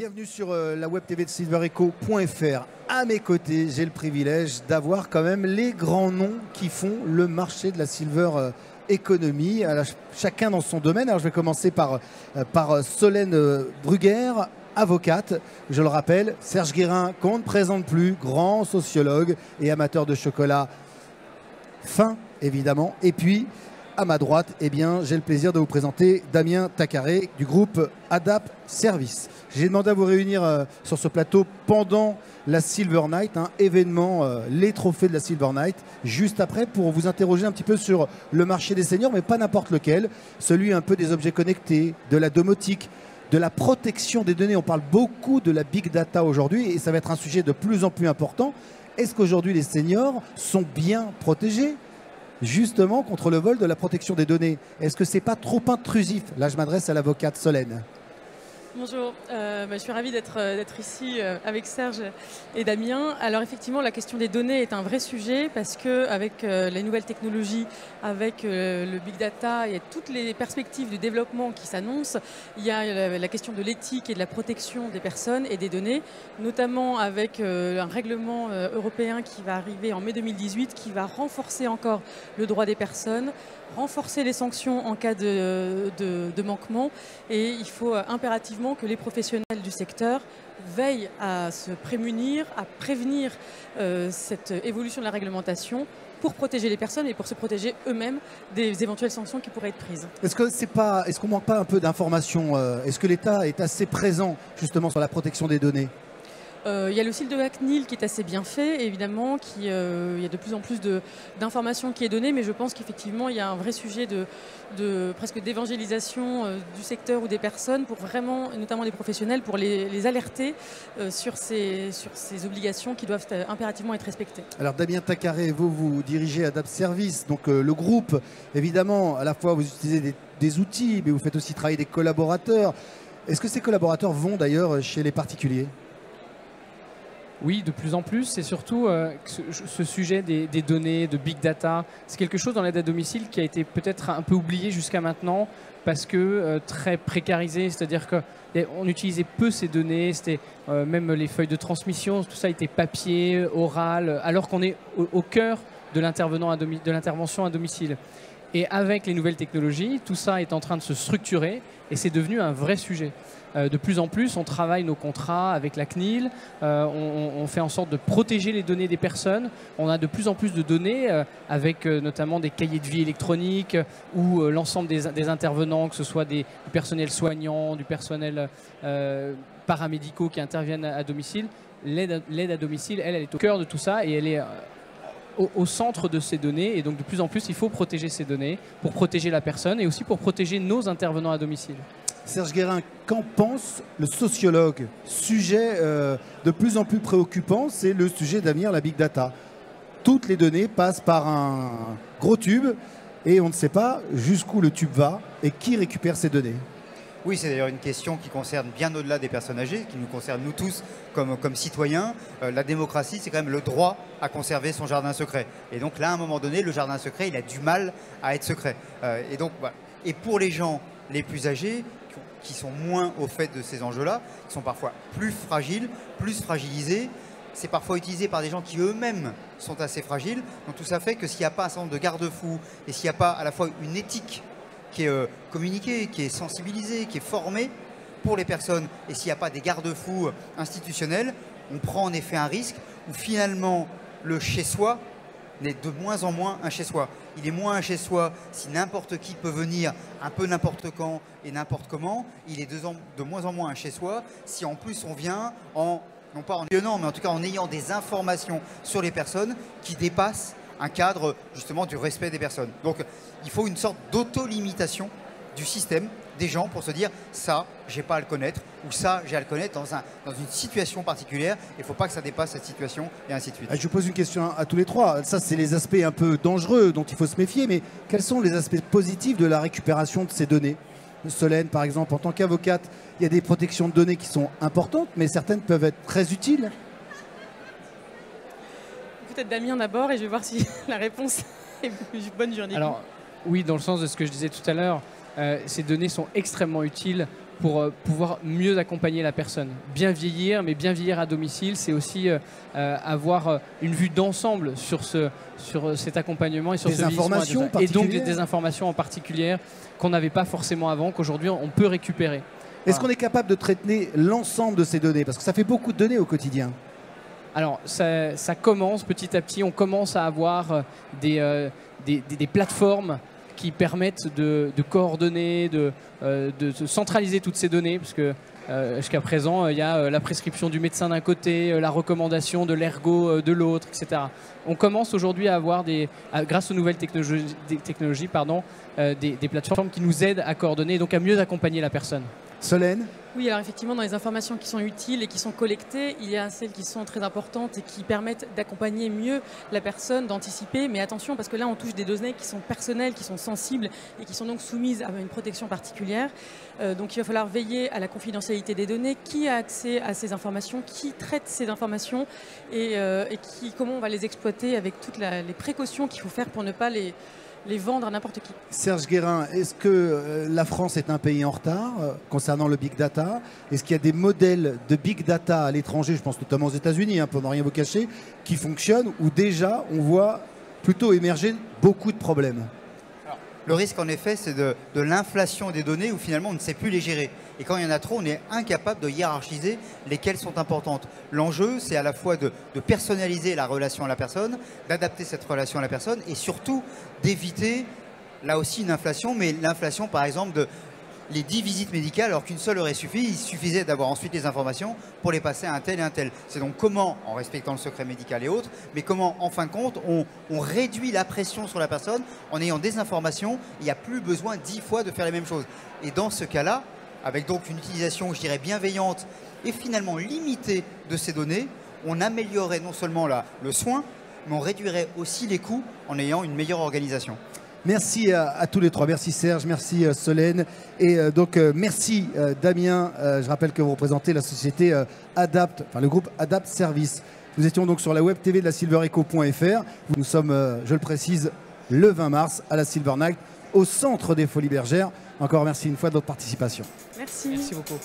Bienvenue sur la web TV de silvereco.fr. À mes côtés, j'ai le privilège d'avoir quand même les grands noms qui font le marché de la silver economy. Alors, chacun dans son domaine. Alors, je vais commencer par Solène Brugger, avocate. Je le rappelle, Serge Guérin, qu'on ne présente plus, grand sociologue et amateur de chocolat fin, évidemment. Et puis, à ma droite, eh bien, j'ai le plaisir de vous présenter Damien Tacaré du groupe Adapt Service. J'ai demandé à vous réunir sur ce plateau pendant la Silver Night, événement, les trophées de la Silver Night, juste après pour vous interroger un petit peu sur le marché des seniors, mais pas n'importe lequel, celui un peu des objets connectés, de la domotique, de la protection des données. On parle beaucoup de la big data aujourd'hui et ça va être un sujet de plus en plus important. Est-ce qu'aujourd'hui les seniors sont bien protégés justement contre le vol de la protection des données? Est-ce que c'est pas trop intrusif? Là, je m'adresse à l'avocate Solène. Bonjour, je suis ravie d'être ici avec Serge et Damien. Alors effectivement, la question des données est un vrai sujet parce qu'avec les nouvelles technologies, avec le big data et toutes les perspectives du développement qui s'annoncent, il y a la question de l'éthique et de la protection des personnes et des données, notamment avec un règlement européen qui va arriver en mai 2018 qui va renforcer encore le droit des personnes, renforcer les sanctions en cas de manquement, et il faut impérativement que les professionnels du secteur veillent à se prémunir, à prévenir cette évolution de la réglementation pour protéger les personnes et pour se protéger eux-mêmes des éventuelles sanctions qui pourraient être prises. Est-ce qu'on manque pas un peu d'informations? Est-ce que l'État est assez présent justement sur la protection des données? Il y a le site de la CNIL qui est assez bien fait, évidemment, il y a de plus en plus d'informations qui est donnée, mais je pense qu'effectivement, il y a un vrai sujet presque d'évangélisation du secteur ou des personnes, pour vraiment, notamment des professionnels, pour les alerter sur ces obligations qui doivent impérativement être respectées. Alors Damien Tacaré, vous dirigez Adapt Service, donc le groupe, évidemment, à la fois vous utilisez des outils, mais vous faites aussi travailler des collaborateurs. Est-ce que ces collaborateurs vont d'ailleurs chez les particuliers? Oui, de plus en plus. C'est surtout ce sujet des données, de big data. C'est quelque chose dans l'aide à domicile qui a été peut-être un peu oublié jusqu'à maintenant parce que très précarisé. C'est-à-dire qu'on utilisait peu ces données. C'était même les feuilles de transmission, tout ça était papier, oral, alors qu'on est au cœur de l'intervention à domicile. Et avec les nouvelles technologies, tout ça est en train de se structurer et c'est devenu un vrai sujet. De plus en plus, on travaille nos contrats avec la CNIL, on fait en sorte de protéger les données des personnes. On a de plus en plus de données avec notamment des cahiers de vie électroniques où l'ensemble des intervenants, que ce soit du personnel soignant, du personnel paramédicaux qui interviennent à domicile, l'aide à domicile, elle est au cœur de tout ça et elle est au centre de ces données. Et donc de plus en plus, il faut protéger ces données pour protéger la personne et aussi pour protéger nos intervenants à domicile. Serge Guérin, qu'en pense le sociologue? Sujet de plus en plus préoccupant, c'est le sujet d'avenir, la big data. Toutes les données passent par un gros tube et on ne sait pas jusqu'où le tube va et qui récupère ces données. Oui, c'est d'ailleurs une question qui concerne bien au-delà des personnes âgées, qui nous concerne nous tous comme citoyens. La démocratie, c'est quand même le droit à conserver son jardin secret. Et donc là, à un moment donné, le jardin secret, il a du mal à être secret. Et donc, voilà. Et pour les gens les plus âgés, qui sont moins au fait de ces enjeux-là, qui sont parfois plus fragiles, plus fragilisés, c'est parfois utilisé par des gens qui eux-mêmes sont assez fragiles. Donc tout ça fait que s'il n'y a pas un certain nombre de garde-fous et s'il n'y a pas à la fois une éthique qui est communiquée, qui est sensibilisée, qui est formée pour les personnes, et s'il n'y a pas des garde-fous institutionnels, on prend en effet un risque où finalement le chez-soi n'est de moins en moins un chez-soi. Il est moins un chez-soi si n'importe qui peut venir un peu n'importe quand et n'importe comment. Il est de moins en moins un chez-soi si en plus on vient non pas en lionnant, mais en tout cas en ayant des informations sur les personnes qui dépassent un cadre justement du respect des personnes. Donc il faut une sorte d'auto-limitation du système, des gens, pour se dire ça, j'ai pas à le connaître, ou ça, j'ai à le connaître dans une situation particulière, il ne faut pas que ça dépasse cette situation, et ainsi de suite. Je vous pose une question à tous les trois. Ça, c'est les aspects un peu dangereux dont il faut se méfier, mais quels sont les aspects positifs de la récupération de ces données? Solène, par exemple, en tant qu'avocate, il y a des protections de données qui sont importantes, mais certaines peuvent être très utiles. Peut-être Damien d'abord, et je vais voir si la réponse est bonne juridiquement. Alors, oui, dans le sens de ce que je disais tout à l'heure, ces données sont extrêmement utiles pour pouvoir mieux accompagner la personne. Bien vieillir, mais bien vieillir à domicile, c'est aussi avoir une vue d'ensemble sur cet accompagnement et sur ce informations vieillissement. Et donc des informations en particulier qu'on n'avait pas forcément avant, qu'aujourd'hui on peut récupérer. Est-ce qu'on est capable de traiter l'ensemble de ces données? Parce que ça fait beaucoup de données au quotidien. Alors ça commence petit à petit, on commence à avoir des plateformes qui permettent de coordonner, de centraliser toutes ces données, parce que jusqu'à présent, il y a la prescription du médecin d'un côté, la recommandation de l'ergo de l'autre, etc. On commence aujourd'hui à avoir, grâce aux nouvelles technologies, des plateformes qui nous aident à coordonner et donc à mieux accompagner la personne. Solène? Oui, alors effectivement, dans les informations qui sont utiles et qui sont collectées, il y a celles qui sont très importantes et qui permettent d'accompagner mieux la personne, d'anticiper. Mais attention, parce que là, on touche des données qui sont personnelles, qui sont sensibles et qui sont donc soumises à une protection particulière. Donc il va falloir veiller à la confidentialité des données, qui a accès à ces informations, qui traite ces informations et comment on va les exploiter avec toutes les précautions qu'il faut faire pour ne pas les vendre à n'importe qui. Serge Guérin, est-ce que la France est un pays en retard concernant le big data? Est-ce qu'il y a des modèles de big data à l'étranger, je pense notamment aux États-Unis, pour ne rien vous cacher, qui fonctionnent, où déjà on voit plutôt émerger beaucoup de problèmes? Le risque, en effet, c'est de l'inflation des données où finalement on ne sait plus les gérer. Et quand il y en a trop, on est incapable de hiérarchiser lesquelles sont importantes. L'enjeu, c'est à la fois de personnaliser la relation à la personne, d'adapter cette relation à la personne et surtout d'éviter, là aussi, une inflation, mais l'inflation, par exemple, de les 10 visites médicales alors qu'une seule aurait suffi. Il suffisait d'avoir ensuite les informations pour les passer à un tel et un tel. C'est donc comment, en respectant le secret médical et autres, mais comment, en fin de compte, on réduit la pression sur la personne en ayant des informations. Il n'y a plus besoin 10 fois de faire les mêmes choses. Et dans ce cas-là, avec donc une utilisation, je dirais, bienveillante et finalement limitée de ces données, on améliorerait non seulement le soin, mais on réduirait aussi les coûts en ayant une meilleure organisation. Merci à tous les trois. Merci Serge, merci Solène. Et donc merci Damien. Je rappelle que vous représentez la société Adapt, le groupe Adapt Service. Nous étions donc sur la web TV de la silvereco.fr. Nous sommes, je le précise, le 20 mars à la Silver Night, au centre des Folies Bergères. Encore merci une fois de votre participation. Merci. Merci beaucoup.